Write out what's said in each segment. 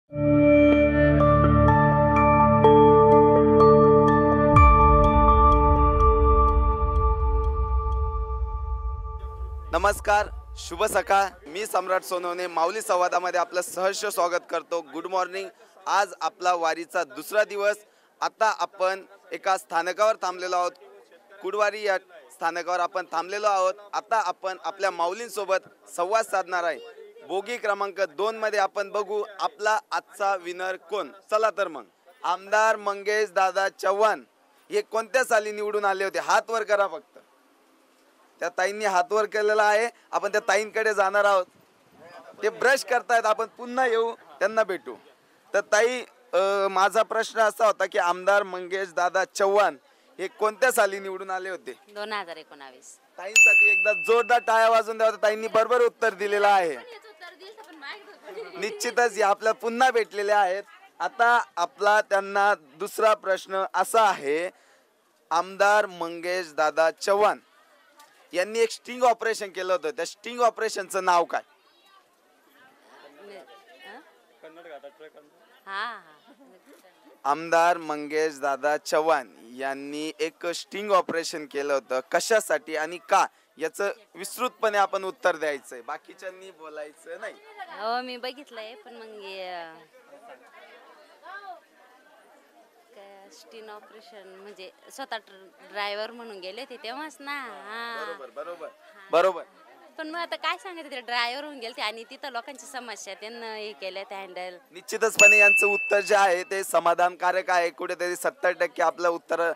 नमस्कार, शुभ सकाळ. मी सम्राट सोनवणे माऊली संवादामध्ये आपलं सहर्ष स्वागत करतो. Good morning. आज आपला वारीचा दुसरा दिवस. आता आपण एका स्थानकावर थांबलेलो आहोत. कुडवारी या स्थानकावर आपण थांबलेलो आहोत. आता आपण आपल्या माऊलींसोबत संवाद साधणार आहे. बोगी क्रमांक 2 मध्ये आपण बघू आपला आजचा विनर कोण. चला तर मग. आमदार मंगेश दादा चव्हाण हे कोणत्या साली निवडून आले होते? हात वर करा फक्त. त्या ताईंनी हात वर केलेला आहे. आपण त्या ताईंकडे जाणार आहोत. ते ब्रश करतायत. आपण पुन्हा येऊ, त्यांना भेटू. तर ताई, माझा प्रश्न असा होता की आमदार मंगेश दादा चव्हाण हे कोणत्या साली निवडून आले होते? 2019. ताईंसाठी एकदा जोरदार टाळ्या वाजून द्यावा. ताईंनी बरोबर उत्तर दिलेलं आहे. निश्चितच या आपल्या पुन्हा भेटलेले आहेत. आता आपला त्यांना दुसरा प्रश्न असा आहे, आमदार मंगेश दादा चव्हाण यांनी एक स्टिंग ऑपरेशन केलं होतं. त्या स्टिंग ऑपरेशनचं नाव काय? आमदार मंगेश दादा चव्हाण यांनी एक स्टिंग ऑपरेशन केलं होतं. कशासाठी आणि का याचं विस्तृतपणे आपण उत्तर द्यायचंय. बाकीच्यांनी बोलायचं नाही. हो, मी बघितलंय, पण मग स्टिंग ऑपरेशन म्हणजे स्वतः ड्रायव्हर म्हणून गेले ते तेव्हाच ना. बरोबर बरोबर बरोबर. पण मग आता काय सांगायचं, ते ड्रायव्हर होऊन गेले आणि तिथं लोकांची समस्या त्यांना हे केलं हँडल. निश्चितचपणे यांचं उत्तर जे आहे ते समाधानकारक आहे. कुठेतरी 70% आपलं उत्तर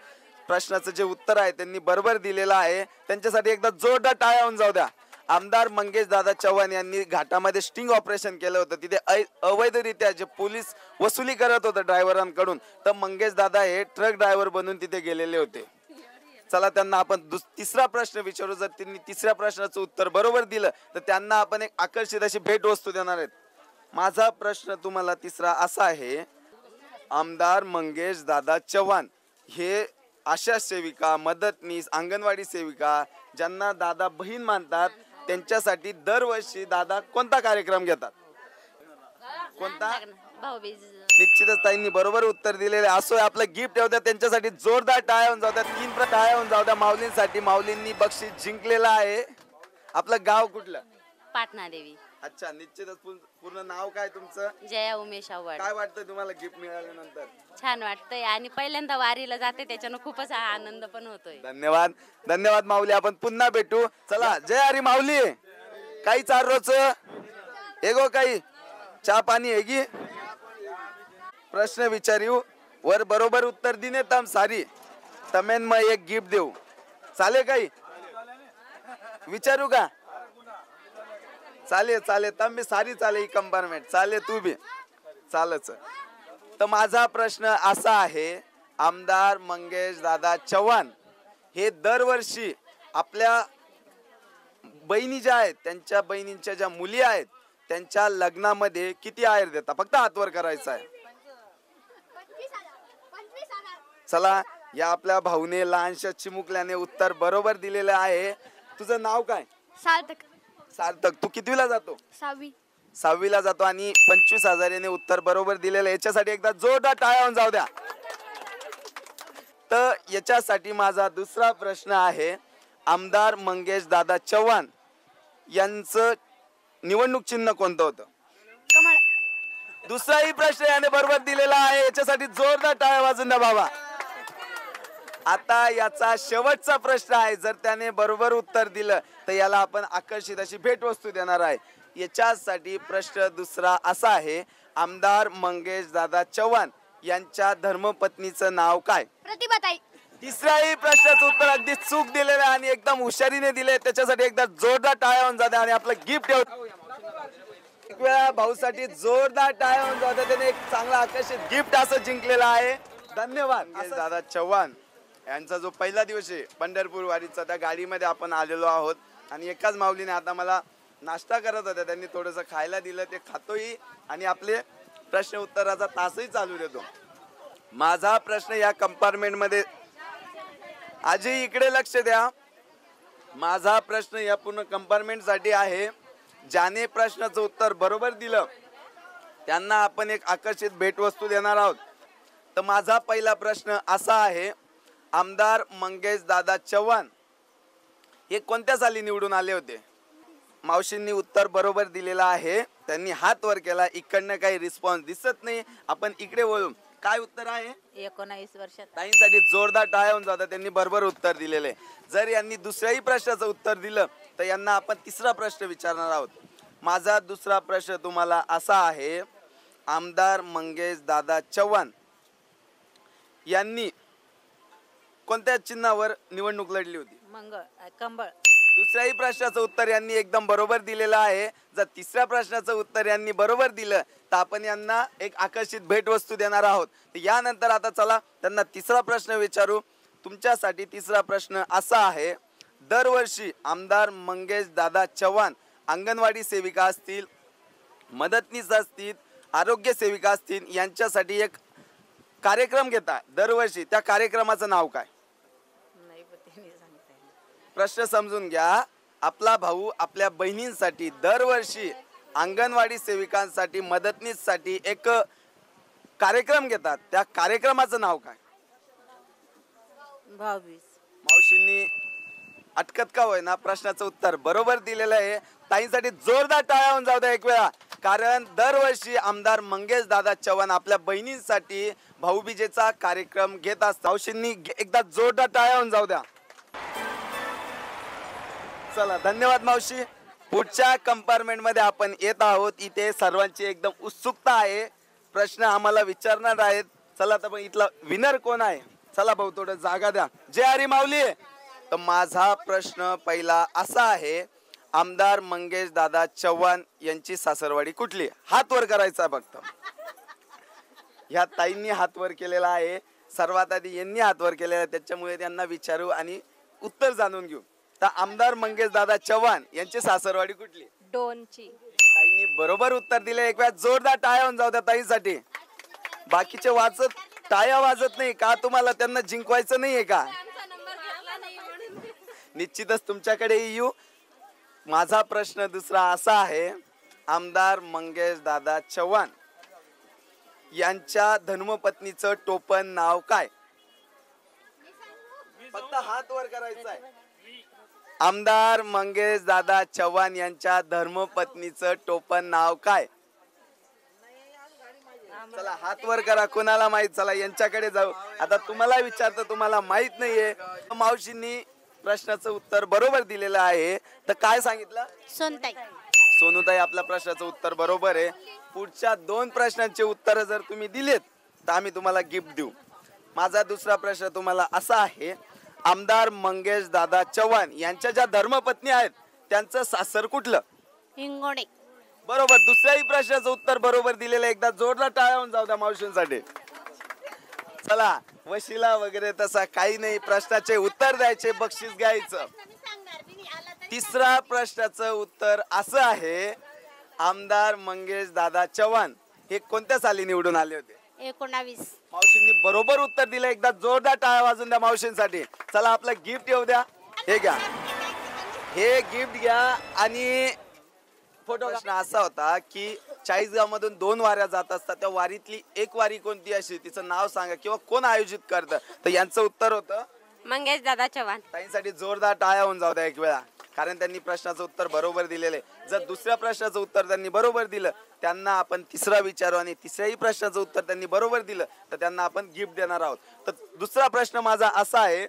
प्रश्नाचं जे उत्तर आहे त्यांनी बरोबर दिलेलं आहे. त्यांच्यासाठी एकदा जोरदार टाळ्या होऊन जाऊ द्या. आमदार मंगेश दादा चव्हाण यांनी घाटामध्ये स्टिंग ऑपरेशन केलं होतं. तिथे अवैधरित्या जे पोलीस वसुली करत होते ड्रायव्हरांकडून, तर मंगेश दादा हे ट्रक ड्रायव्हर बनून तिथे गेलेले होते. चला, त्यांना आपण तिसरा प्रश्न विचारू. जर त्यांनी तिसऱ्या प्रश्नाचं उत्तर बरोबर दिलं तर त्यांना आपण एक आकर्षित अशी भेट वस्तू देणार आहेत. माझा प्रश्न तुम्हाला तिसरा असा आहे, आमदार मंगेश दादा चव्हाण हे आशा सेविका, मदतनीस, अंगणवाडी सेविका ज्यांना दादा बहीण मानतात, त्यांच्यासाठी दरवर्षी दादा कोणता कार्यक्रम घेतात? कोणता? निश्चितच ताईंनी बरोबर उत्तर दिलेले. असो, आपलं गिफ्ट येऊ द्या. त्यांच्यासाठी जोरदार टाळ्या होऊन जाऊ द्या. 3 टाळ्या होऊन जाऊ द्या माऊलींसाठी. माऊलींनी बक्षीस जिंकलेलं आहे. आपलं गाव कुठलं? पाटणा देवी. अच्छा, निश्चितच. पूर्ण नाव काय तुमचं? जया उमेश आव्हाड. काय वाटतं तुम्हाला गिफ्ट मिळाल्यानंतर? छान वाटतंय आणि पहिल्यांदा वारीला जाते त्याच्यानं खूपच आनंद पण होतोय. धन्यवाद धन्यवाद माऊली. आपण पुन्हा भेटू. चला, जय हरी माऊली. काही चार रोज एगो काही चहा पाणी हेगी प्रश्न विचारू वर बरोबर उत्तर दिने तम सारी तमेन मग एक गिफ्ट देऊ. चालेल? काही विचारू का? चालेल चालेल. तम मी सारी चालेल कंपार्टमेंट चालेल. तू बी चालच. तर माझा प्रश्न असा आहे, आमदार मंगेश दादा चव्हाण हे दरवर्षी आपल्या बहिणी ज्या आहेत, त्यांच्या बहिणींच्या ज्या मुली आहेत, त्यांच्या लग्नामध्ये किती आहेर देतात? फक्त हातवर करायचं आहे. चला, या आपल्या भाऊने लहानशा चिमुकल्याने उत्तर बरोबर दिलेलं आहे. तुझं नाव काय? सार्थक. सार्थक, तू कितवीला जातो? 6वीला जातो आणि 25,000 याने उत्तर बरोबर दिलेलं. याच्यासाठी एकदा जोरदार टाळ्या होऊन जाऊ द्या. तर याच्यासाठी माझा दुसरा प्रश्न आहे, आमदार मंगेश दादा चव्हाण यांचं निवडणूक चिन्ह कोणतं होतं? कमळ. दुसराही प्रश्न याने बरोबर दिलेला आहे. याच्यासाठी जोरदार टाळ्या वाजून द्या बाबा. आता याचा शेवटचा प्रश्न आहे. जर त्याने बरोबर उत्तर दिलं तर याला आपण आकर्षित अशी भेटवस्तू देणार आहे. याच्यासाठी प्रश्न दुसरा असा आहे, आमदार मंगेश दादा चव्हाण यांच्या धर्मपत्नीचं नाव काय? प्रतिभाताई. तिसऱ्याही प्रश्नाचं उत्तर अगदी चूक दिलेलं आणि एकदम हुशारीने दिले. त्याच्यासाठी एकदा जोरदार टाळ्या होऊन जाते आणि आपलं गिफ्ट एक वेळा भाऊसाठी जोरदार टाळ्या होऊन जाते. त्याने एक चांगला आकर्षित गिफ्ट असं जिंकलेलं आहे. धन्यवाद. दादा चव्हाण यांचा जो पहिला दिवस आहे पंढरपूर वारीचा, त्या गाडीमध्ये आपण आलेलो आहोत आणि एकाच माऊलीने आता मला नाश्ता करत होता, त्यांनी थोडंसं खायला दिलं, ते खातोही आणि आपले प्रश्न उत्तराचा तासही चालू देतो. माझा प्रश्न या कंपार्टमेंटमध्ये, आजी इकडे लक्ष द्या, माझा प्रश्न या पूर्ण कंपार्टमेंटसाठी आहे. ज्याने प्रश्नाचं उत्तर बरोबर दिलं त्यांना आपण एक आकर्षित भेटवस्तू देणार आहोत. तर माझा पहिला प्रश्न असा आहे, आमदार मंगेश दादा चव्हाण हे कोणत्या साली निवडून आले होते? मावशींनी उत्तर बरोबर दिलेलं आहे. त्यांनी हात वर केला. इकडनं काही रिस्पॉन्स दिसत नाही. आपण इकडे वळू. काय उत्तर आहे? 19 वर्षात. ताईंसाठी जोरदार टाळ्या होऊन जातात. त्यांनी बरोबर उत्तर दिलेलं आहे. जर यांनी दुसऱ्याही प्रश्नाचं उत्तर दिलं तर यांना आपण तिसरा प्रश्न विचारणार आहोत. माझा दुसरा प्रश्न तुम्हाला असा आहे, आमदार मंगेश दादा चव्हाण यांनी कोणत्या चिन्हावर निवडणूक लढली होती? कंबळ. दुसऱ्याही प्रश्नाचं उत्तर यांनी एकदम बरोबर दिलेलं आहे. जर तिसऱ्या प्रश्नाचं उत्तर यांनी बरोबर दिलं तर आपण यांना एक आकर्षित भेटवस्तू देणार आहोत. यानंतर आता चला त्यांना तिसरा प्रश्न विचारू. तुमच्यासाठी तिसरा प्रश्न असा आहे, दरवर्षी आमदार मंगेश दादा चव्हाण अंगणवाडी सेविका असतील, मदतनीस असतील, आरोग्य सेविका असतील, यांच्यासाठी एक कार्यक्रम घेतात दरवर्षी. त्या कार्यक्रमाचं नाव काय? प्रश्न समजून घ्या. आपला भाऊ आपल्या बहिणींसाठी दरवर्षी अंगणवाडी सेविकांसाठी, मदतनीससाठी एक कार्यक्रम घेतात. त्या कार्यक्रमाचं नाव काय? भाऊबीज. मावशींनी अटकत का होईना प्रश्नाचं उत्तर बरोबर दिलेलं आहे. ताईंसाठी जोरदार टाळ्या होऊन जाऊ द्या एक वेळा. कारण दरवर्षी आमदार मंगेश दादा चव्हाण आपल्या बहिणींसाठी भाऊबीजेचा कार्यक्रम घेत असतात. मावशींनी एकदा जोरदार टाळ्या होऊन जाऊ द्या. चला, धन्यवाद मावशी. पुढच्या कंपार्टमेंट मध्ये आपण येत आहोत. इथे सर्वांची एकदम उत्सुकता आहे. प्रश्न आम्हाला विचारणार आहेत. चला तर इथला विनर कोण आहे? चला भाऊ, थोडं जागा द्या. जय हरी माऊली. तर माझा प्रश्न पहिला असा आहे, आमदार मंगेश दादा चव्हाण यांची सासरवाडी कुठली? हात वर करायचा फक्त. ह्या ताईंनी हात वर केलेला आहे. सर्वात आधी यांनी हात वर केलेला आहे, त्याच्यामुळे त्यांना विचारू आणि उत्तर जाणून घेऊ. तर आमदार मंगेश दादा चव्हाण यांची सासरवाडी कुठली? डोनची. ताईंनी बरोबर उत्तर दिले. एक वेळा जोरदार टाळ्या होऊन जाऊ द्या ताईंसाठी. बाकीचे वाजत टाळ्या वाजत नाही का? तुम्हाला त्यांना जिंकवायचं नाहीये का? निश्चितच तुमच्याकडे येऊ. माझा प्रश्न दुसरा असा आहे, आमदार मंगेश दादा चव्हाण यांच्या धर्मपत्नीचं टोपण नाव काय? फक्त हात वर करायचा आहे. आमदार मंगेश दादा चव्हाण यांच्या धर्मपत्नीचं टोपण नाव काय? चला हात वर करा. कोणाला माहित? चला यांच्याकडे जाऊ. आता तुम्हाला विचारतो, तुम्हाला माहित नाहीये. मावशींनी प्रश्नाचं उत्तर बरोबर दिलेलं आहे. तर काय सांगितलं? सोनताई. सोनूताई, आपल्या प्रश्नाचं उत्तर बरोबर आहे. पुढच्या 2 प्रश्नांचे उत्तर जर तुम्ही दिलेत तर आम्ही तुम्हाला गिफ्ट देऊ. माझा दुसरा प्रश्न तुम्हाला असा आहे, आमदार मंगेश दादा चव्हाण यांच्या ज्या धर्मपत्नी आहेत त्यांचं सासर कुठलं? हिंगोणे. बरोबर. दुसऱ्याही प्रश्नाचं उत्तर बरोबर दिलेलं. एकदा जोरदार टाळ्या होऊन जाऊ द्या मावशींसाठी. चला, वशिला वगैरे तसा काही नाही. प्रश्नाचे उत्तर द्यायचे, बक्षीस घ्यायचं. तिसरा प्रश्नाचं उत्तर असं आहे, आमदार मंगेश दादा चव्हाण हे कोणत्या साली निवडून आले होते? 19. मावशींनी बरोबर उत्तर दिलं. एकदा जोरदार टाळ्या वाजून द्या मावशींसाठी. चला, आपलं गिफ्ट येऊ द्या. हे घ्या, हे गिफ्ट घ्या. आणि फोटो. प्रश्न असा होता की 40 मधून 2 वाऱ्या जात असतात. त्या वारीतली एक वारी कोणती अशी, तिचं नाव सांगा किंवा कोण आयोजित करतं? तर यांचं उत्तर होतं मंगेश दादा चव्हाण. ताईंसाठी जोरदार टाळ्या होऊन जाऊ द्या एक वेळा. कारण त्यांनी प्रश्नाचं उत्तर बरोबर दिलेलं आहे. जर दुसऱ्या प्रश्नाचं उत्तर त्यांनी बरोबर दिलं त्यांना आपण तिसरा विचारू, आणि तिसऱ्याही प्रश्नाचं उत्तर त्यांनी बरोबर दिलं तर त्यांना आपण गिफ्ट देणार आहोत. तर दुसरा प्रश्न माझा असा आहे,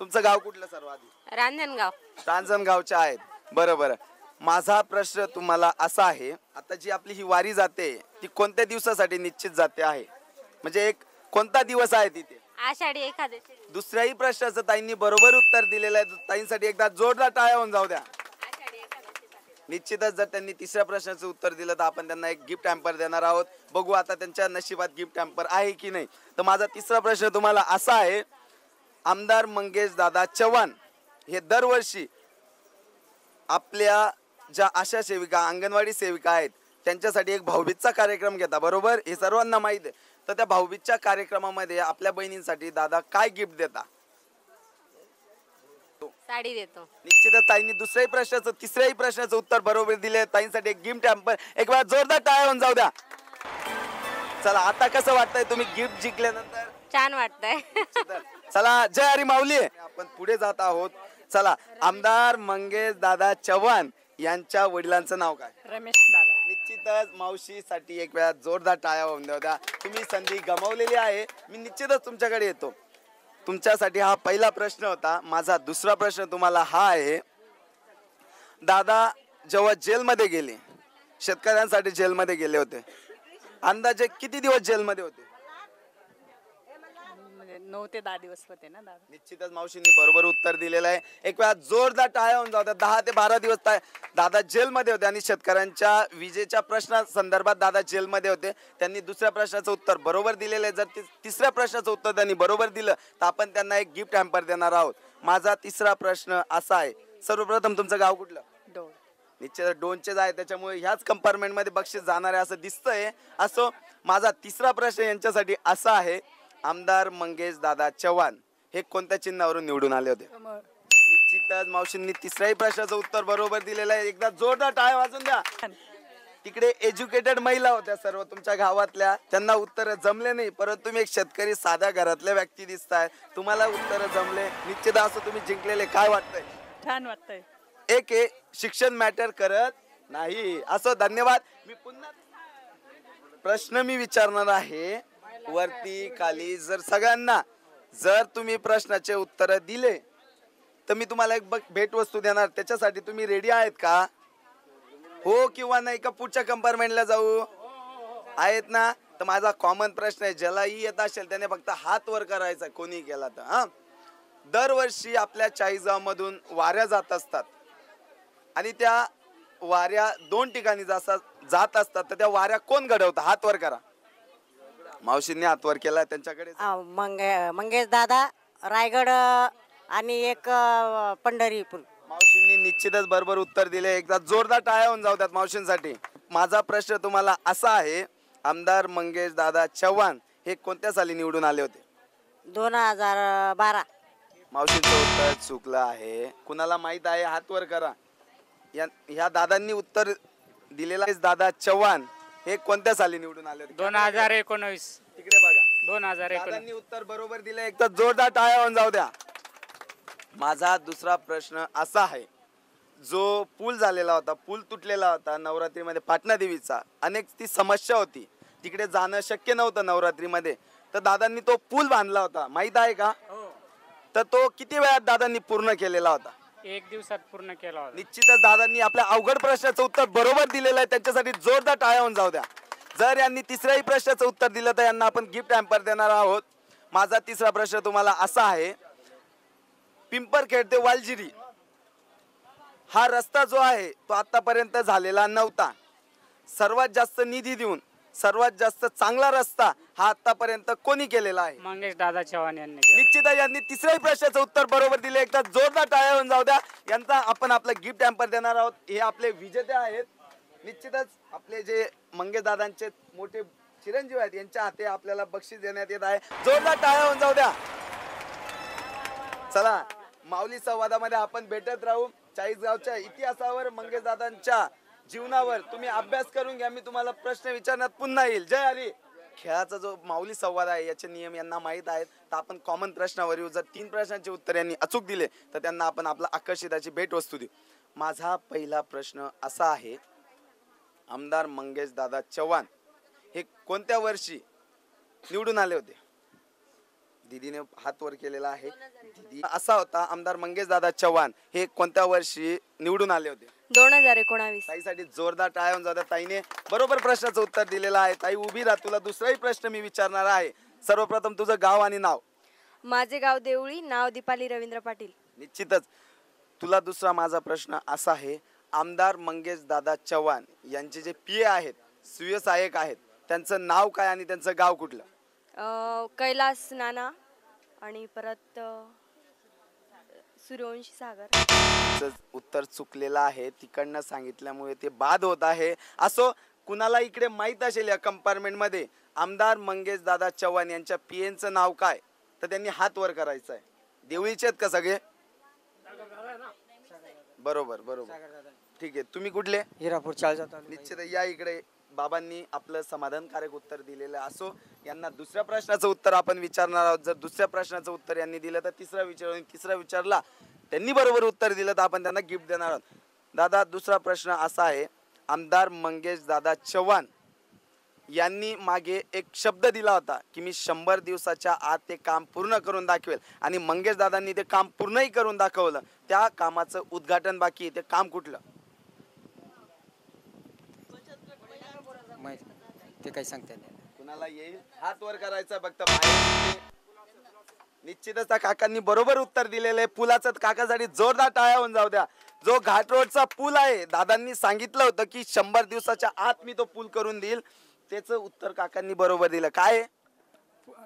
तुमचं गाव कुठलं सर्वाधिक? रांजणगाव. रांजणगावचे आहेत. बरोबर. माझा प्रश्न तुम्हाला असा आहे, आता जी आपली ही वारी जाते ती कोणत्या दिवसासाठी निश्चित जाते आहे? म्हणजे एक कोणता दिवस आहे तिथे? आषाढी एकादशी. दुसऱ्याही प्रश्नाचं ताईंनी बरोबर उत्तर दिलेलं आहे. ताईंसाठी एकदा जोरदार टाळ्या होऊन जाऊ द्या. निश्चितच जर त्यांनी तिसऱ्या प्रश्नाचं उत्तर दिलं तर आपण त्यांना एक गिफ्ट हॅम्पर देणार आहोत. बघू आता त्यांच्या नशिबात गिफ्ट हॅम्पर आहे की नाही. तर माझा तिसरा प्रश्न तुम्हाला असा आहे, आमदार मंगेश दादा चव्हाण हे दरवर्षी आपल्या ज्या आशा सेविका, अंगणवाडी सेविका आहेत त्यांच्यासाठी एक भाऊबीजचा कार्यक्रम घेता, बरोबर? हे सर्वांना माहित आहे. तर त्या भाऊबीजच्या कार्यक्रमामध्ये आपल्या बहिणींसाठी दादा काय गिफ्ट देता? साडी देतो. निश्चितच ताईंनी दुसऱ्याही प्रश्नाचं, तिसऱ्याही प्रश्नाचं उत्तर बरोबर दिले. ताईंसाठी एक गिफ्ट हॅम्पर. एक वेळा जोरदार टाळ्या होऊन जाऊ द्या. चला आता कसं वाटतंय तुम्ही गिफ्ट जिंकल्यानंतर? छान वाटतंय. चला जय हरी माऊली. आपण पुढे जात आहोत. चला आमदार मंगेश दादा चव्हाण यांच्या वडिलांचं नाव काय? रमेश दादा. निश्चितच मावशीसाठी एक वेळा जोरदार टाळ्या होऊन द्या. तुम्ही संधी गमावलेली आहे. मी निश्चितच तुमच्याकडे येतो. तुमच्यासाठी हा पहिला प्रश्न होता. माझा दुसरा प्रश्न तुम्हाला हा आहे, दादा जेव्हा जेलमध्ये गेले, शेतकऱ्यांसाठी जेलमध्ये गेले होते, अंदाजे किती दिवस जेलमध्ये होते? म्हणजे 9 ते 10 दिवस होते ना दादा. निश्चितच मावशींनी बरोबर उत्तर दिलेलं आहे. एक वेळा जोरदार टाळ्या होऊन जाऊ द्या. 10 ते 12 दिवस दादा जेलमध्ये होते आणि शेतकऱ्यांच्या विजेच्या प्रश्ना संदर्भात दादा जेलमध्ये होते. त्यांनी दुसऱ्या प्रश्नाचं उत्तर बरोबर दिलेलं आहे. जर तिसऱ्या प्रश्नाचं उत्तर त्यांनी बरोबर दिलं तर आपण त्यांना एक गिफ्ट हॅम्पर देणार आहोत. माझा तिसरा प्रश्न असा आहे, सर्वप्रथम तुमचं गाव कुठलं? डोळ. निश्चित डोनचेच आहे, त्याच्यामुळे ह्याच कंपार्टमेंट मध्ये बक्षीस जाणार आहे असं दिसतंय. असो, माझा तिसरा प्रश्न यांच्यासाठी असा आहे, आमदार मंगेश दादा चव्हाण हे कोणत्या चिन्हावरून निवडून आले होते? निश्चितच मावशींनी तिसऱ्याही प्रश्नाचं उत्तर बरोबर दिलेलं आहे. एकदा जोरदार टाळ्या वाजून द्या. तिकडे एज्युकेटेड महिला होत्या सर्व तुमच्या गावातल्या, त्यांना उत्तर जमले नाही, परंतु तुम्ही एक शेतकरी साध्या घरातल्या व्यक्ती दिसताय, तुम्हाला उत्तर जमले. निश्चित असं तुम्ही जिंकलेले. काय वाटतंय? छान वाटतंय. एक शिक्षण मॅटर करत नाही. असो, धन्यवाद. मी पुन्हा प्रश्न विचारणार आहे वरती खाली. जर सगळ्यांना जर तुम्ही प्रश्नाचे उत्तर दिले तर मी तुम्हाला एक भेटवस्तू देणार. त्याच्यासाठी तुम्ही रेडी आहेत का? हो किंवा नाही, का पुढच्या कंपार्टमेंटला जाऊ? आहेत ना? तर माझा कॉमन प्रश्न आहे, ज्यालाही येत असेल त्याने फक्त हात वर करायचा, कोणी केला तर. हा, दरवर्षी आपल्या चाळीसगाव मधून वाऱ्या जात असतात आणि त्या वाऱ्या 2 ठिकाणी जात असतात. तर त्या वाऱ्या कोण घडवतात? हात वर करा. मावशींनी हात वर केला, त्यांच्याकडे. मंगेश दादा, रायगड आणि एक पंढरीपूर. मावशींनी निश्चितच बरोबर उत्तर दिले. एकदा जोरदार टाळ्या होऊन जाऊ द्यात मावशींसाठी. माझा प्रश्न तुम्हाला असा आहे, आमदार मंगेश दादा चव्हाण हे कोणत्या साली निवडून आले होते? 2012. मावशींचं उत्तर चुकलं आहे. कुणाला माहित आहे? हात वर करा. ह्या दादांनी उत्तर दिलेलं आहे. दादा चव्हाण हे कोणत्या साली निवडून आले होते? 2019. तिकडे बघा. 2019. दादांनी उत्तर बरोबर दिलं. एकदा जोरदार टाळ्या होऊन जाऊ द्या. माझा दुसरा प्रश्न असा आहे, जो पूल झालेला होता, पूल तुटलेला होता नवरात्रीमध्ये पाटणा देवीचा, अनेक ती समस्या होती, तिकडे जाणं शक्य नव्हतं नवरात्रीमध्ये, तर दादांनी तो पूल बांधला होता, माहित आहे का? तर तो किती वेळात दादांनी पूर्ण केलेला होता? 1 दिवसात पूर्ण केला होता. निश्चितच दादांनी आपल्या अवघड प्रश्नाचं उत्तर बरोबर दिलेलं आहे. त्यांच्यासाठी जोरदार टाळ्या होऊन जाऊ द्या. जर यांनी तिसऱ्याही प्रश्नाचं उत्तर दिलं तर यांना आपण गिफ्ट हॅम्पर देणार आहोत. माझा तिसरा प्रश्न तुम्हाला असा आहे, पिंपरखेड ते वालजिरी हा रस्ता जो आहे तो आतापर्यंत झालेला नव्हता. सर्वात जास्त निधी देऊन सर्वात जास्त चांगला रस्ता हा आतापर्यंत कोणी केलेला आहे? मंगेश दादा चव्हाण यांनी केला. निश्चितच यांनी तिसऱ्याही प्रश्नाचं उत्तर बरोबर दिले. एकदा जोरदार टाळ्या होऊन जाऊ द्या. यांचा आपण आपलं गिफ्ट हॅम्पर देणार आहोत. हे आपले विजेते आहेत. निश्चितच आपले जे मंगेश दादांचे मोठे चिरंजीव आहेत, यांच्या हाती आपल्याला बक्षीस देण्यात येत आहे. जोरदार टाळ्या होऊन जाऊ द्या. चला, माऊली संवादामध्ये आपण भेटत राहू. चाळीसगावच्या इतिहासावर, मंगेश दादांच्या जीवनावर तुम्ही अभ्यास करून घ्या. मी तुम्हाला प्रश्न विचारण्यात पुन्हा येईल. जय हरी. खेळाचा जो माऊली संवाद आहे याचे नियम यांना माहीत आहेत. तर आपण कॉमन प्रश्नावर येऊ. जर 3 प्रश्नांचे उत्तर यांनी अचूक दिले तर त्यांना आपण आपला आकर्षित अशी भेटवस्तू देऊ. माझा पहिला प्रश्न असा आहे, आमदार मंगेश दादा चव्हाण हे कोणत्या वर्षी निवडून आले होते? दीदीने हात वर केलेला आहे. दीदी असा होता, आमदार मंगेश दादा चव्हाण हे कोणत्या वर्षी निवडून आले होते? 2019. ताईसाठी जोरदार टाळ्या होऊन जातात. ताईने बरोबर प्रश्नाचं उत्तर दिलेलं आहे. ताई उभी राहा, तुला दुसराही प्रश्न मी विचारणार आहे. सर्वप्रथम तुझं गाव आणि नाव. माझे गाव देवळी, नाव दीपाली रवींद्र पाटील. निश्चितच तुला दुसरा माझा प्रश्न असा आहे, आमदार मंगेश दादा चव्हाण यांचे जे पीए आहेत, स्वीय सहाय्यक आहेत, त्यांचं नाव काय आणि त्यांचं गाव कुठलं? कैलास नाना आणि परत सूर्यवंशी सागर. उत्तर चुकलेलं आहे. तिकडनं सांगितल्यामुळे ते बाद होत आहे. असो, कुणाला इकडे माहित असेल या कंपार्टमेंट मध्ये आमदार मंगेश दादा चव्हाण यांच्या पीएनचं नाव काय, तर त्यांनी हात वर करायचा आहे. देवळीचे आहेत का सगळे? बरोबर बरोबर. ठीक आहे, तुम्ही कुठले? हिरापूर चाळीस. निश्चित या इकडे बाबांनी आपलं समाधानकारक उत्तर दिलेलं असो. यांना दुसऱ्या प्रश्नाचं उत्तर आपण विचारणार आहोत. जर दुसऱ्या प्रश्नाचं उत्तर यांनी दिलं तर तिसरा विचारून तिसरा विचारला त्यांनी बरोबर उत्तर दिलं तर आपण त्यांना गिफ्ट देणार आहोत. दादा दुसरा प्रश्न असा आहे, आमदार मंगेश दादा चव्हाण यांनी मागे एक शब्द दिला होता की मी 100 दिवसाच्या आत ते काम पूर्ण करून दाखवेल आणि मंगेश दादांनी ते काम पूर्णही करून दाखवलं. त्या कामाचं उद्घाटन बाकी आहे. ते काम कुठलं? ते काही सांगता नाही. कुणाला येईल हात वर करायचा फक्त बाहेर. निश्चितच त्या काकांनी बरोबर उत्तर दिलेलं आहे. पुलाचं काकासाठी जोरदार टाळ्या होऊन जाऊ द्या. जो घाट रोडचा पूल आहे दादांनी सांगितलं होतं की 100 दिवसाच्या आत मी तो पूल करून देईल. त्याचं उत्तर काकांनी बरोबर दिलं. काय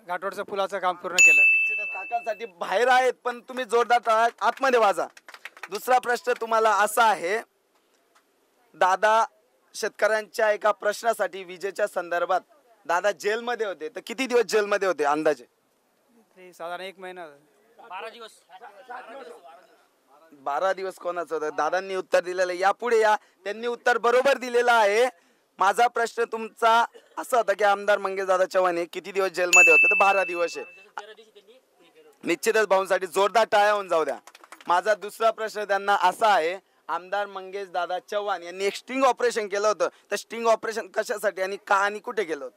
घाटोडचं पुलाचं काम पूर्ण केलं. निश्चितच काकांसाठी बाहेर आहेत पण तुम्ही जोरदार टाळ्या आतमध्ये वाजा. दुसरा प्रश्न तुम्हाला असा आहे, दादा शेतकऱ्यांच्या एका प्रश्नासाठी विजेच्या संदर्भात दादा जेलमध्ये होते तर किती दिवस जेलमध्ये होते अंदाजे? ते साधारण 1 महिना. 12 दिवस कोणाचं होतं? दादांनी उत्तर दिलेलं. यापुढे या, त्यांनी उत्तर बरोबर दिलेलं आहे. माझा प्रश्न तुमचा असा होता की आमदार मंगेश दादा चव्हाण हे किती दिवस जेलमध्ये होते? तर 12 दिवस आहे. निश्चितच भाऊंसाठी जोरदार टाळ्या होऊन जाऊ द्या. माझा दुसरा प्रश्न त्यांना असा आहे, आमदार मंगेश दादा चव्हाण यांनी एक स्टिंग ऑपरेशन केलं होतं. तर स्टिंग ऑपरेशन कशासाठी आणि का आणि कुठे केलं होतं?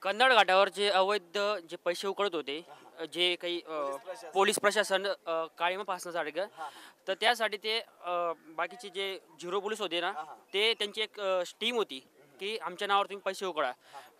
कन्नड घाटावर जे अवैध जे पैसे उकळत होते, जे काही पोलीस प्रशासन काळीमापासण्यासारखं, तर त्यासाठी ते बाकीचे जे झिरो पोलीस होते ना, ते त्यांची एक टीम होती की आमच्या नावावर तुम्ही पैसे उकळा.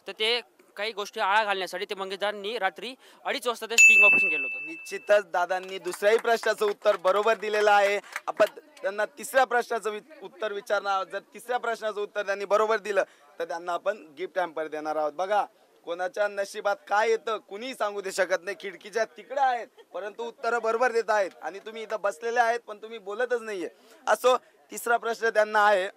तर ते काही गोष्टी आळा घालण्यासाठी ते मंगेशदारांनी रात्री 2:30 वाजता ते स्टिंग ऑपरेशन केलं होतं. निश्चितच दादांनी दुसऱ्याही प्रश्नाचं उत्तर बरोबर दिलेलं आहे. आपण त्यांना तिसऱ्या प्रश्नाचं उत्तर विचारणार आहोत. जर तिसऱ्या प्रश्नाचं उत्तर त्यांनी बरोबर दिलं तर त्यांना आपण गिफ्ट हॅम्पर देणार आहोत. बघा कोणाच्या नशिबात काय येतं कुणीही सांगू दे शकत नाही. खिडकीच्या तिकडे आहेत परंतु उत्तरं बरोबर देत आहेत आणि तुम्ही इथं बसलेले आहेत पण तुम्ही बोलतच नाहीये. असो, तिसरा प्रश्न त्यांना आहे,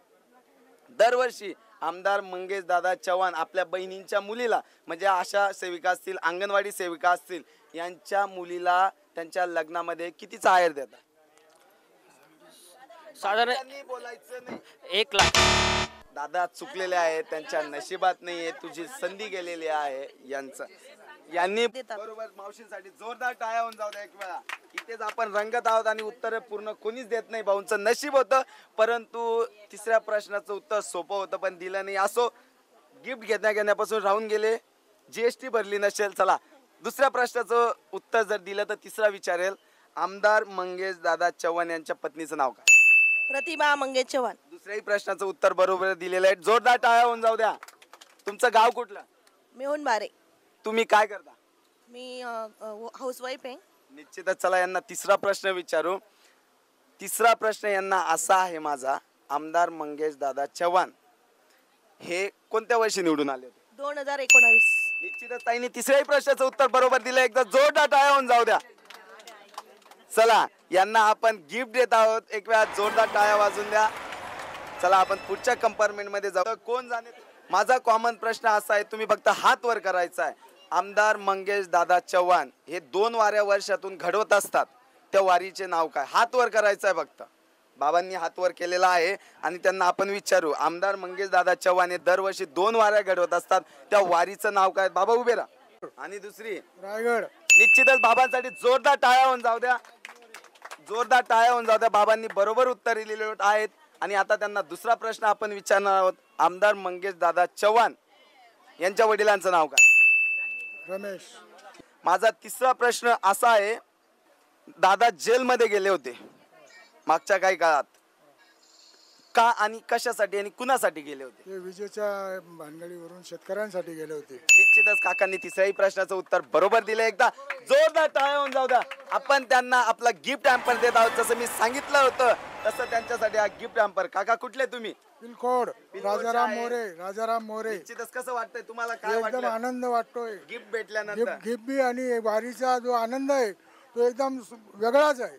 दरवर्षी आमदार मंगेश दादा चव्हाण आपल्या बहिणींच्या मुलीला, म्हणजे आशा सेविका असतील, अंगणवाडी सेविका असतील, यांच्या मुलीला त्यांच्या लग्नामध्ये कितीचा आहेर देतात? साधारण बोलायचं नाही. 1 लाख. दादा चुकलेले आहेत, त्यांच्या नशिबात नाहीये, तुझी संधी गेलेली आहे. यांनी बरोबर. मावशींसाठी जोरदार टाळ्या होऊन जाऊ द्या एक वेळा. इथेच आपण रंगत आहोत आणि उत्तर पूर्ण कोणीच देत नाही. भाऊंचं नशीब होतं परंतु तिसऱ्या प्रश्नाचं उत्तर सोपं होतं पण दिलं नाही. असो, गिफ्ट घेण्यापासून राहून गेले. GST भरली नसेल. चला दुसऱ्या प्रश्नाचं उत्तर जर दिलं तर तिसरा विचारेल, आमदार मंगेश दादा चव्हाण यांच्या पत्नीचं नाव काय? प्रतिभा मंगेश चव्हाण. दुसऱ्याही प्रश्नाचं उत्तर बरोबर दिलेलं आहे. जोरदार टाळ्या होऊन जाऊ द्या. तुमचं गाव कुठलं? मेहुण बारे. तुम्ही काय करता? मी हाऊसवाईफ आहे. निश्चितच. चला यांना तिसरा प्रश्न विचारू. तिसरा प्रश्न यांना असा आहे माझा, आमदार मंगेश दादा चव्हाण हे कोणत्या वर्षी निवडून आले होते? 2019. निश्चितच ताईंनी तिसऱ्याही प्रश्नाचं उत्तर बरोबर दिलं. एकदा जोरदार टाळ्या होऊन जाऊ द्या. चला यांना आपण गिफ्ट देत आहोत. एक वेळा जोरदार टाळ्या वाजून द्या. चला आपण पुढच्या कंपार्टमेंट मध्ये जाऊ. कोण जाणे? माझा कॉमन प्रश्न असा आहे, तुम्ही फक्त हात वर करायचा आहे. आमदार मंगेश दादा चव्हाण हे 2 वाऱ्या वर्षातून घडवत असतात, त्या वारीचे नाव काय? हात वर करायचं आहे फक्त. बाबांनी हात वर केलेला आहे आणि त्यांना आपण विचारू, आमदार मंगेश दादा चव्हाण हे दरवर्षी 2 वाऱ्या घडवत असतात, त्या वारीचं नाव काय? बाबा उभे राहा. आणि दुसरी रायगड. निश्चितच बाबांसाठी जोरदार टाळ्या होऊन जाऊ द्या. जोरदार टाळ्या होऊन जाऊ द्या. बाबांनी बरोबर उत्तर दिलेले आहेत आणि आता त्यांना दुसरा प्रश्न आपण विचारणार आहोत. आमदार मंगेश दादा चव्हाण यांच्या वडिलांचं नाव काय? रमेश. माझा तिसरा प्रश्न असा आहे, दादा जेलमध्ये गेले होते मागच्या काही काळात, का आणि कशासाठी आणि कुणासाठी गेले होते? ते विजेच्या भानगडीवरून शेतकऱ्यांसाठी गेले होते. निश्चितच काकांनी तिसऱ्याही प्रश्नाचं उत्तर बरोबर दिलं. एकदा जोरदार टाळ्या होऊन जाऊ द्या. आपण त्यांना आपला गिफ्ट हॅम्पर देत आहोत. जसं मी सांगितलं होतं तसं त्यांच्यासाठी हा गिफ्ट हॅम्पर. काका कुठले तुम्ही? पिलखोड. राजाराम मोरे. राजाराम मोरे. निश्चितच. कसं वाटतंय तुम्हाला? काय एकदम वाटलं आनंद वाटतोय गिफ्ट भेटल्यानंतर? गिफ्ट बी आणि वारीचा जो आनंद आहे तो एकदम वेगळाच आहे.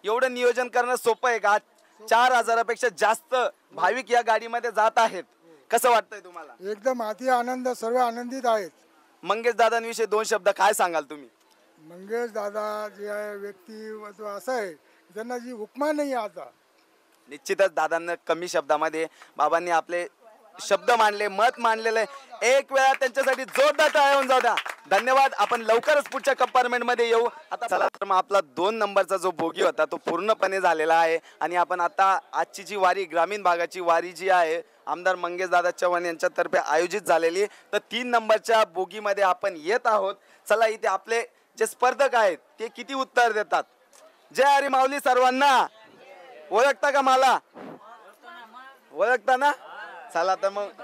एवढं नियोजन करणं सोपं आहे का? 4000पेक्षा जास्त भाविक या गाडीमध्ये जात आहेत. कसं वाटतंय तुम्हाला? एकदम अति आनंद. सर्व आनंदित आहेत. मंगेश दादांविषयी 2 शब्द काय सांगाल तुम्ही? मंगेश दादा जे आहे व्यक्तिमत्व असं आहे त्यांना जी हुकमा नाही आता. निश्चितच दादांना कमी शब्दामध्ये बाबांनी आपले शब्द मांडले, मत मांडलेलं आहे. एक वेळा त्यांच्यासाठी जोरदार टाळ्या होऊन जाऊ द्या. धन्यवाद. आपण लवकरच पुढच्या कंपार्टमेंट मध्ये येऊ. आता चला तर मग आपला 2 नंबरचा जो बोगी होता तो पूर्णपणे झालेला आहे आणि आपण आता आजची जी वारी, ग्रामीण भागाची वारी जी आहे आमदार मंगेश दादा चव्हाण यांच्यातर्फे आयोजित झालेली, तर 3 नंबरच्या बोगीमध्ये आपण येत आहोत. चला इथे आपले जे स्पर्धक आहेत ते किती उत्तर देतात. जय हरी माऊली सर्वांना. ओळखता का मला? ओळखता ना? चला तर मग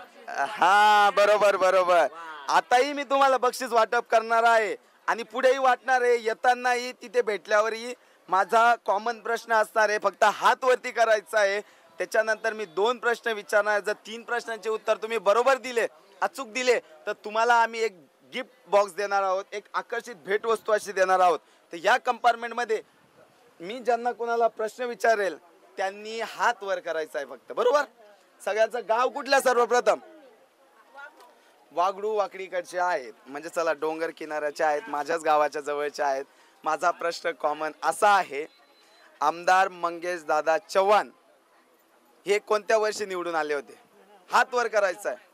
हा बरोबर बरोबर. आताही मी तुम्हाला बक्षीस वाटप करणार आहे आणि पुढेही वाटणार आहे. येतानाही तिथे भेटल्यावरही माझा कॉमन प्रश्न असणार आहे, फक्त हात वरती करायचा आहे. त्याच्यानंतर मी 2 प्रश्न विचारणार. जर 3 प्रश्नांचे उत्तर तुम्ही बरोबर दिले, अचूक दिले, तर तुम्हाला आम्ही एक गिफ्ट बॉक्स देणार आहोत, एक आकर्षित भेटवस्तू अशी देणार आहोत. तर या कंपार्टमेंटमध्ये मी ज्यांना कोणाला प्रश्न विचारेल त्यांनी हात वर करायचा आहे फक्त. बरोबर? सगळ्यांचं गाव कुठलं सर्वप्रथम? वागडू वाकडीकडचे आहेत, म्हणजे चला डोंगर किनाऱ्याचे आहेत, माझ्याच गावाच्या जवळचे आहेत. माझा प्रश्न कॉमन असा आहे, आमदार मंगेश दादा चव्हाण हे कोणत्या वर्षी निवडून आले होते? हात वर करायचा आहे.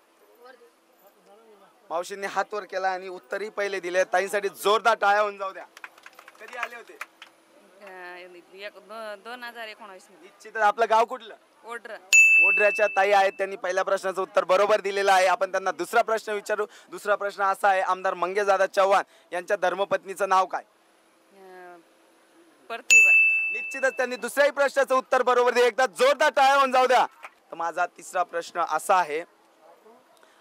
मावशींनी हात वर केला आणि उत्तरही पहिले दिले. ताईंसाठी जोरदार टाळ्या होऊन जाऊ द्या. कधी आले होते? 2019. निश्चितच. आपलं गाव कुठलं? ओढऱ्याच्या ताई आहेत, त्यांनी पहिल्या प्रश्नाचं उत्तर बरोबर दिलेलं आहे. आपण त्यांना दुसरा प्रश्न विचारू. दुसरा प्रश्न असा आहे, आमदार मंगेश दादा चव्हाण यांच्या धर्मपत्नीचं नाव काय? प्रतिभा. निश्चितच त्यांनी दुसऱ्याही प्रश्नाचं उत्तर बरोबर दिले. एकदा जोरदार टाळ्या होऊन जाऊ द्या. तर माझा तिसरा प्रश्न असा आहे,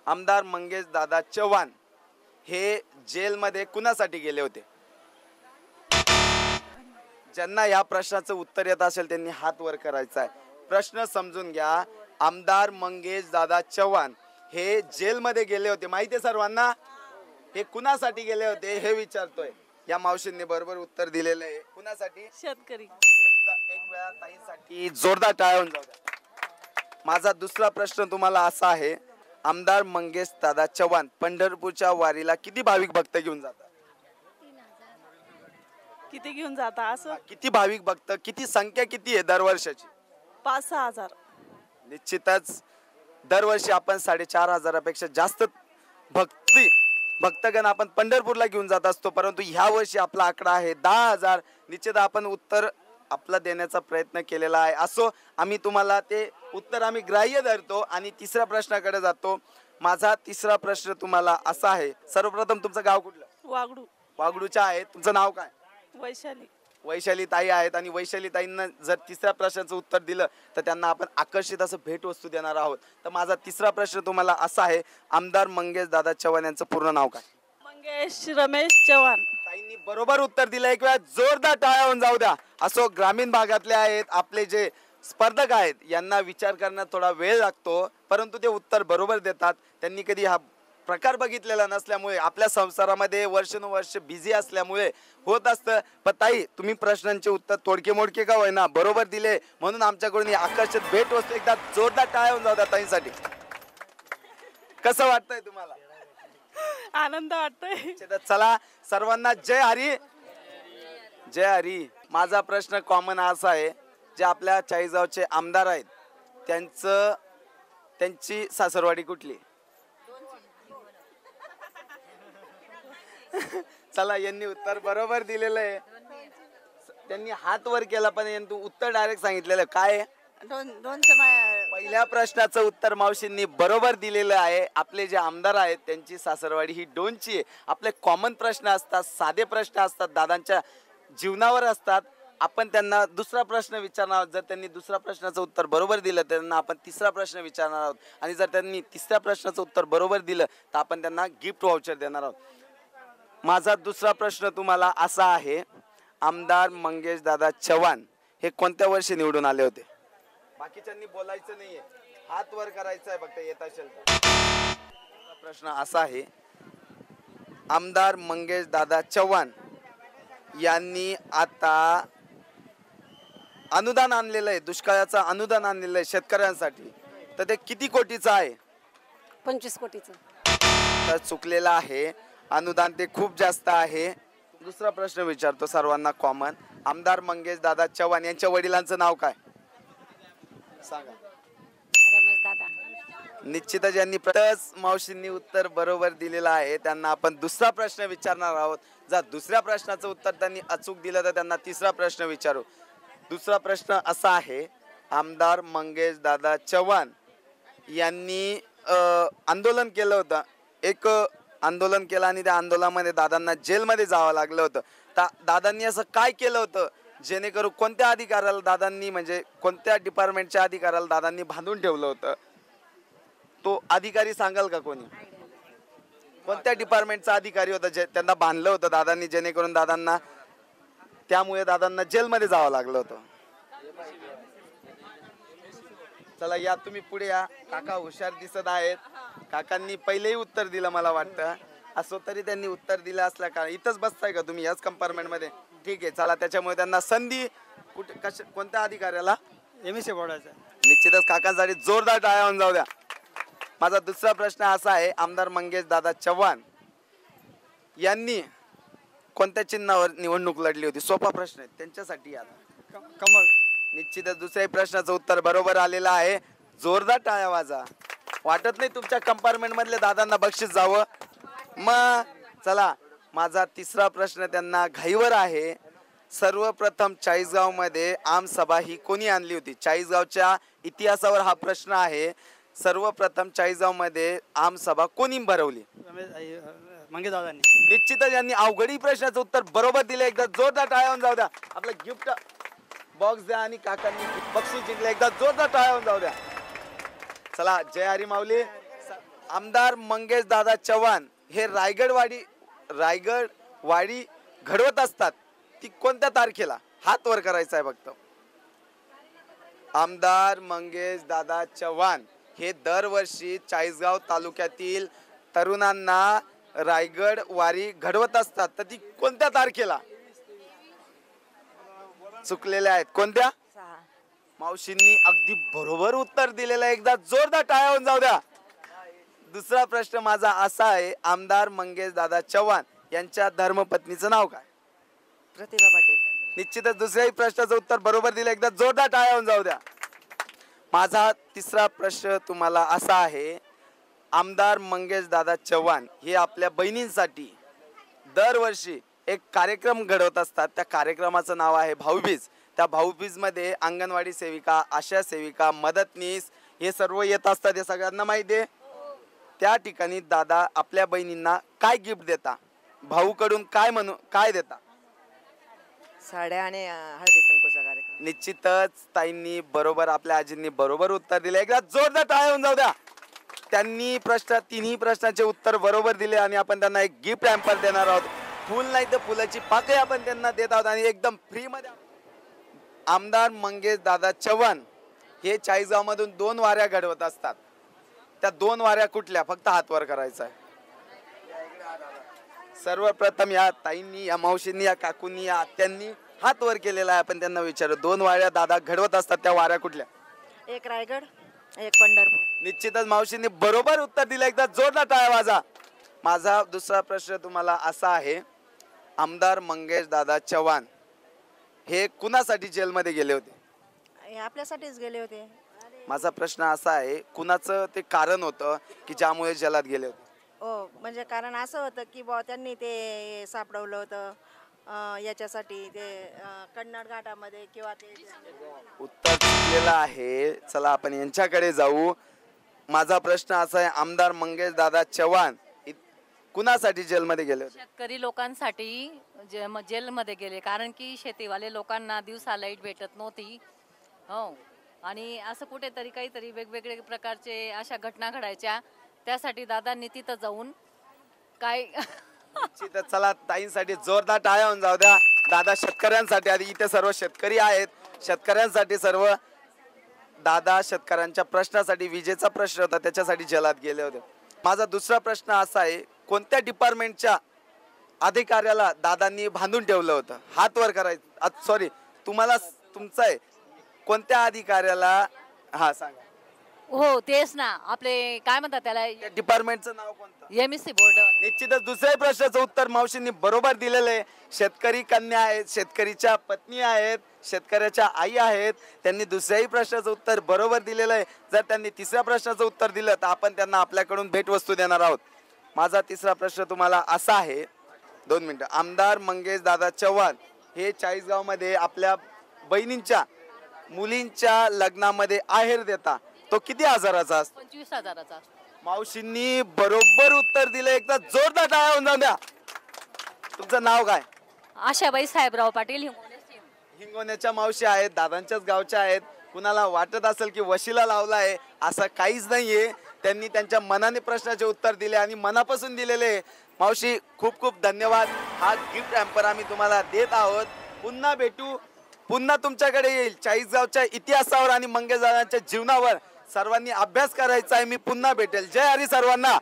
आमदार मंगेश दादा चव्हाण हे जेलमध्ये कुणासाठी गेले होते? ज्यांना या प्रश्नाचं उत्तर येत असेल त्यांनी हात वर करायचा आहे. प्रश्न समजून घ्या. आमदार मंगेश दादा चव्हाण हे जेलमध्ये गेले होते, माहिती आहे सर्वांना? हे कुणासाठी गेले होते हे विचारतोय. या मावशींनी बरोबर उत्तर दिलेलं आहे. कुणासाठी? शेतकरी. एक वेळा ताईंसाठी जोरदार टाळ्या होऊन जाऊ द्या. माझा दुसरा प्रश्न तुम्हाला असा आहे, आमदार मंगेश दादा चव्हाण पंढरपूरच्या वारीला किती भाविक भक्त घेऊन जातात? किती घेऊन जाता? असं किती भाविक भक्त, किती संख्या किती आहे दरवर्षाची? 5-6 हजार. निश्चितच दरवर्षी आपण 4,500पेक्षा जास्त भक्तगण आपण पंढरपूरला घेऊन जात असतो, परंतु ह्या वर्षी आपला आकडा आहे 10,000. निश्चित आपण उत्तर आपला देण्याचा प्रयत्न केलेला आहे. असो, आम्ही तुम्हाला ते उत्तर आम्ही ग्राह्य धरतो आणि तिसऱ्या प्रश्नाकडे जातो. माझा तिसरा प्रश्न तुम्हाला असा आहे, सर्वप्रथम तुमचं गाव कुठलं? वागडू. वागडूच्या आहे. तुमचं नाव काय? वैशाली. वैशाली ताई आहेत आणि वैशाली ताईंना जर तिसऱ्या प्रश्नाचं उत्तर दिलं तर त्यांना आपण आकर्षित असं भेटवस्तू देणार आहोत. तर माझा तिसरा प्रश्न तुम्हाला असा आहे, आमदार मंगेश दादा चव्हाण यांचं पूर्ण नाव काय? मंगेश रमेश चव्हाण. ताईंनी बरोबर उत्तर दिलं. एक वेळा जोरदार टाळ्या होऊन जाऊ द्या. असो, ग्रामीण भागातले आहेत आपले जे स्पर्धक आहेत यांना विचार करण्यात थोडा वेळ लागतो, परंतु ते उत्तर बरोबर देतात. त्यांनी कधी हा प्रकार बघितलेला नसल्यामुळे, आपल्या संसारामध्ये वर्षानुवर्ष बिझी असल्यामुळे होत असतं. पण ताई, तुम्ही प्रश्नांचे उत्तर तोडके मोडके का होईना बरोबर दिले, म्हणून आमच्याकडून ही आकर्षित भेट वस्तू. एकदा जोरदार टाळ्या होऊन जाऊ द्या ताईंसाठी. कसं वाटतंय तुम्हाला? आनंद वाटतोय. चला सर्वांना जय हरी. जय हरी. माझा प्रश्न कॉमन असा आहे, जे आपल्या चाळीसगावचे आमदार आहेत त्यांची सासरवाडी कुठली? चला, यांनी उत्तर बरोबर दिलेलं आहे. त्यांनी हात वर केला पण यांनी उत्तर डायरेक्ट सांगितलेलं काय? पहिल्या प्रश्नाचं उत्तर मावशींनी बरोबर दिलेलं आहे. आपले जे आमदार आहेत त्यांची सासरवाडी ही डोनची आहे. आपले कॉमन प्रश्न असतात, साधे प्रश्न असतात, दादांच्या जीवनावर असतात. आपण त्यांना दुसरा प्रश्न विचारणार आहोत. जर त्यांनी दुसऱ्या प्रश्नाचं उत्तर बरोबर दिलं तर त्यांना आपण तिसरा प्रश्न विचारणार आहोत आणि जर त्यांनी तिसऱ्या प्रश्नाचं उत्तर बरोबर दिलं तर आपण त्यांना गिफ्ट व्हाउचर देणार आहोत. माझा दुसरा प्रश्न तुम्हाला असा आहे, आमदार मंगेश दादा चव्हाण हे कोणत्या वर्षी निवडून आले होते? बाकीच्यांनी बोलायचं नाहीये, हात वर करायचा आहे फक्त येत असेल तर. प्रश्न असा आहे, आमदार मंगेश दादा चव्हाण यांनी आता अनुदान आणलेलं आहे, दुष्काळाचं अनुदान आणलेलं आहे शेतकऱ्यांसाठी, तर ते किती कोटीचं आहे? 25 कोटीचं. तर चुकलेलं आहे. अनुदान ते खूप जास्त आहे. दुसरा प्रश्न विचारतो सर्वांना कॉमन, आमदार मंगेश दादा चव्हाण यांच्या वडिलांचं नाव काय? सांगा. रमेश दादा. निश्चितच यांनी मावशींनी उत्तर बरोबर दिलेलं आहे. त्यांना आपण दुसरा प्रश्न विचारणार आहोत. जर दुसऱ्या प्रश्नाचं उत्तर त्यांनी अचूक दिलं तर त्यांना तिसरा प्रश्न विचारू. दुसरा प्रश्न असा आहे, आमदार मंगेश दादा चव्हाण यांनी आंदोलन केलं होतं, एक आंदोलन केलं आणि त्या आंदोलनामध्ये दादांना जेलमध्ये जावं लागलं होतं. दादांनी असं काय केलं होतं जेणेकरून कोणत्या अधिकाऱ्याला दादांनी, म्हणजे कोणत्या डिपार्टमेंटच्या अधिकाऱ्याला दादांनी बांधून ठेवलं होतं? तो अधिकारी सांगाल का कोणी? कोणत्या डिपार्टमेंटचा अधिकारी होता जे त्यांना बांधलं होतं दादांनी, जेणेकरून दादांना, त्यामुळे दादांना जेलमध्ये जावं लागलं होतं? चला या, तुम्ही पुढे या. काका हुशार दिसत आहेत. काकांनी पहिलेही उत्तर दिलं मला वाटतं, असं तरी त्यांनी उत्तर दिलं असलं का? इथंच बसताय का तुम्ही याच कंपार्टमेंट मध्ये? ठीक आहे, चला. त्याच्यामुळे त्यांना संधी कोणत्या अधिकाऱ्याला? MSc बोर्डाचा. निश्चितच काकांसाठी जोरदार टाळ्या होऊन जाऊ द्या. माझा दुसरा प्रश्न असा आहे, आमदार मंगेश दादा चव्हाण यांनी कोणत्या चिन्हावर निवडणूक लढली होती? सोपा प्रश्न आहे त्यांच्यासाठी. आता कमळ. निश्चितच दुसऱ्या प्रश्नाचं उत्तर बरोबर आलेलं आहे. जोरदार टाळ्या वाजा. वाटत नाही तुमच्या कंपार्टमेंट मधले दादांना बक्षीस जावं? मग चला, माझा तिसरा प्रश्न त्यांना घाईवर आहे. सर्वप्रथम चाळीसगाव मध्ये आमसभा ही कोणी आणली होती? चाळीसगावच्या इतिहासावर हा प्रश्न आहे. सर्वप्रथम चाळीसगाव मध्ये आमसभा कोणी भरवली? मंगेश दादांनी. निश्चितच यांनी अवघडी प्रश्नाचं उत्तर बरोबर दिले. एकदा जोरदार टाळ्या होऊन जाऊ द्या. आपलं गिफ्ट बॉक्स द्या आणि काकांनी बक्षीस जिंकले. एकदा जोरदार टाळ्या होऊन जाऊ द्या. चला, जय हरी माऊली. आमदार मंगेश दादा चव्हाण हे रायगड वाडी घडवत असतात, ती कोणत्या तारखेला? हात वर करायचा आहे फक्त. आमदार मंगेश दादा चव्हाण हे दरवर्षी चाळीसगाव तालुक्यातील तरुणांना रायगड वारी घडवत असतात, तर ती कोणत्या तारखेला? चुकलेल्या आहेत. कोणत्या? मावशींनी अगदी बरोबर उत्तर दिलेलं आहे. एकदा जोरदार टाळ्या होऊन जाऊ द्या. दुसरा प्रश्न माझा असा आहे, आमदार मंगेश दादा चव्हाण यांच्या धर्मपत्नीचं नाव काय? प्रतिभा पाटील. निश्चितच दुसऱ्याही प्रश्नाचं उत्तर बरोबर दिलं. एकदा जोरदार टाळ्या होऊन जाऊ द्या. माझा तिसरा प्रश्न तुम्हाला असा आहे, आमदार मंगेश दादा चव्हाण हे आपल्या बहिणींसाठी दरवर्षी एक कार्यक्रम घडवत असतात. त्या कार्यक्रमाचं नाव आहे भाऊबीज. त्या भाऊबीज मध्ये अंगणवाडी सेविका, आशा सेविका, मदतनीस हे सर्व येत असतात, हे सगळ्यांना माहिती आहे. त्या ठिकाणी दादा आपल्या बहिणींना काय गिफ्ट देता? भाऊकडून काय देता? साड्या आणि हळदी कुंकूचा कार्यक्रम. निश्चितच ताईंनी बरोबर, आपल्या आजींनी बरोबर उत्तर दिले. एकदा जोरदार टाळ्या होऊन जाऊ द्या. त्यांनी तिन्ही प्रश्नाचे उत्तर बरोबर दिले आणि आपण त्यांना एक गिफ्ट हॅम्पर देणार आहोत. फुल नाही तर फुलाची पाकळी आपण त्यांना देत आहोत आणि एकदम फ्री मध्ये. आमदार मंगेश दादा चव्हाण हे चाळीसगाव मधून 2 वाऱ्या घडवत असतात. त्या 2 वाऱ्या कुठल्या? फक्त हात वर करायचा आहे. सर्वप्रथम या ताईंनी, या मावशींनी, या काकूंनी, या आत्यांनी हात वर केलेला आहे. आपण त्यांना विचारू, 2 वाऱ्या दादा घडवत असतात, त्या वाऱ्या कुठल्या? एक रायगड, एक पंढरपूर. निश्चितच मावशींनी बरोबर उत्तर दिलं. एकदा जोरदार टाळ्या वाजा. माझा दुसरा प्रश्न तुम्हाला असा आहे, आमदार मंगेश दादा चव्हाण हे कुणासाठी जेलमध्ये गेले होते? आपल्यासाठीच गेले होते. माझा प्रश्न असा आहे, कुणाचं ते कारण होतं की ज्यामुळे जेलात गेले होते? हो, म्हणजे कारण असं होतं की बुवा त्यांनी ते सापडवलं होतं याच्यासाठी, ते कन्नड घाटामध्ये किंवा ते. उत्तर चुकलेलं आहे. चला आपण यांच्याकडे जाऊ. माझा प्रश्न असा आहे, आमदार मंगेश दादा चव्हाण कुणासाठी जेलमध्ये गेले होते? शेतकरी लोकांसाठी जेलमध्ये गेले, कारण की शेतीवाले लोकांना दिवसा लाईट भेटत नव्हती. हो, आणि असं कुठेतरी काहीतरी वेगवेगळे प्रकारचे अशा घटना घडायच्या, त्यासाठी दादांनी तिथं जाऊन काय. चला, ताईंसाठी जोरदार टाळ्या होऊन जाऊ द्या. दादा शेतकऱ्यांसाठी, आधी इथे सर्व शेतकरी आहेत, शेतकऱ्यांसाठी सर्व दादा शेतकऱ्यांच्या प्रश्नासाठी, विजेचा प्रश्न होता त्याच्यासाठी जेलात गेले होते. माझा दुसरा प्रश्न असा आहे, कोणत्या डिपार्टमेंटच्या अधिकाऱ्याला दादांनी बांधून ठेवलं होतं? हात वर करायचं. सॉरी, तुमचा आहे. कोणत्या अधिकाऱ्याला? हा सांगा. हो तेच ना, आपले काय म्हणतात त्याला, त्या डिपार्टमेंटचं नाव कोणतं? MSc board. निश्चितच दुसऱ्याही प्रश्नाचं उत्तर मावशींनी बरोबर दिलेलं आहे. शेतकरी कन्या आहेत, शेतकरीच्या पत्नी आहेत, शेतकऱ्याच्या आई आहेत. त्यांनी दुसऱ्याही प्रश्नाचं उत्तर बरोबर दिलेलं आहे. जर त्यांनी तिसऱ्या प्रश्नाचं उत्तर दिलं तर आपण त्यांना आपल्याकडून भेटवस्तू देणार आहोत. माझा तिसरा प्रश्न तुम्हाला असा आहे, 2 मिनिटं. आमदार मंगेश दादा चव्हाण हे 40 मध्ये आपल्या बहिणींच्या मुलींच्या लग्नामध्ये आहेर देता, तो किती हजाराचा असतो? 25,000चा. मावशींनी बरोबर उत्तर दिलं. एकदा जोरदार टाळ्या होऊन जाऊ द्या. तुमचं नाव काय? आशाबाई साहेबराव पाटील. हिंगोण्याच्या मावशी आहेत, दादांच्याच गावच्या आहेत. कुणाला वाटत असेल की वशिला लावला आहे, असं काहीच नाहीये. त्यांनी त्यांच्या मनाने प्रश्नाचे उत्तर दिले आणि मनापासून दिलेले. मावशी खूप खूप धन्यवाद. हा गिफ्ट हॅम्पर आम्ही तुम्हाला देत आहोत. पुन्हा भेटू, पुन्हा तुमच्याकडे येईल. 40 इतिहासावर आणि मंगेश दादांच्या जीवनावर सर्वांनी अभ्यास करायचा आहे. मी पुन्हा भेटेल. जय हरी सर्वांना.